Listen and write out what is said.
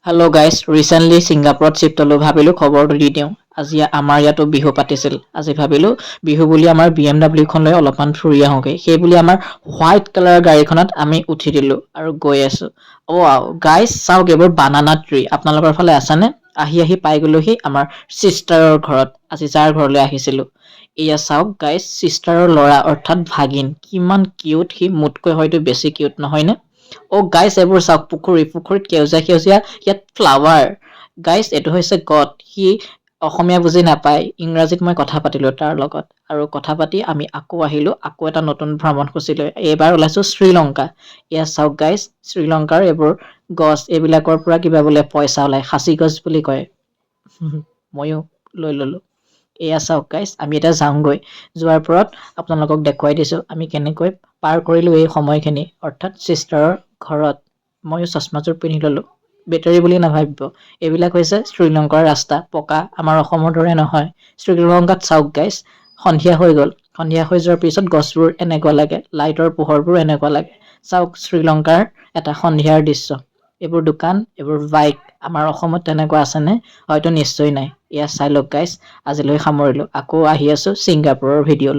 hello' guys recently ছিংগাপুৰত shift হ'লোঁ ভাবিলোঁ খবৰটো দি দিওঁ আজি আমাৰ ইয়াতো বিহু পাতিছিল আজি ভাবিলোঁ বিহু বুলি আমাৰ BMW খন লৈ অলপমান ফুৰি আহোঁগৈ সেই বুলি আমাৰ হোৱাইট কালাৰৰ গাড়ীখনত আমি উঠি দিলোঁ আৰু গৈ আছোঁ গাইজ চাওক এইবোৰ বানানা ট্ৰী আপোনালোকৰ ফালে আছেনে আহি পাই গ'লোহি আমাৰ ছিষ্টাৰৰ ঘৰত আজি যাৰ ঘৰলৈ আহিছিলোঁ এয়া চাওক গাইজ ছিষ্টাৰৰ ল'ৰা অৰ্থাৎ ভাগিন কিমান কিউট সি মোতকৈ হয়তো বেছি কিউট নহয়নে গাইজ এইবোৰ চাওক পুখুৰীত সেউজীয়া ইয়াত ফ্লাৱাৰ গাইজ এইটো হৈছে গড সি অসমীয়া বুজি নাপায় ইংৰাজীত মই কথা পাতিলোঁ তাৰ লগত আৰু কথা পাতি আমি আকৌ আহিলোঁ আকৌ এটা নতুন ভ্ৰমণসূচীলৈ এইবাৰ ওলাইছোঁ শ্ৰীলংকা এয়া চাওক গাইজ শ্ৰীলংকাৰ এইবোৰ গছ এইবিলাকৰ পৰা কিবা বোলে পইচা ওলায় সাঁচি গছ বুলি কয় ময়ো লৈ ল'লোঁ এয়া চাওক গাইজ আমি এতিয়া যাওঁগৈ যোৱাৰ পৰত আপোনালোকক দেখুৱাই দিছোঁ আমি কেনেকৈ পাৰ কৰিলোঁ এই সময়খিনি অৰ্থাৎ ছিষ্টাৰৰ ঘৰত ময়ো চশমাযোৰ পিন্ধি ল'লোঁ বেটাৰী বুলি নাভাবিব এইবিলাক হৈছে শ্ৰীলংকাৰ ৰাস্তা পকা আমাৰ অসমৰ দৰে নহয় শ্ৰীলংকাত চাওক গাইজ সন্ধিয়া হৈ গ'ল সন্ধিয়া হৈ যোৱাৰ পিছত গছবোৰ এনেকুৱা লাগে লাইটৰ পোহৰবোৰ এনেকুৱা লাগে চাওক শ্ৰীলংকাৰ এটা সন্ধিয়াৰ দৃশ্য এইবোৰ দোকান এইবোৰ বাইক আমাৰ অসমত তেনেকুৱা আছেনে হয়তো নিশ্চয় নাই এয়া চাই লওক গাইজ আজিলৈ সামৰিলোঁ আকৌ আহি আছোঁ ছিংগাপুৰৰ ভিডিঅ'লৈ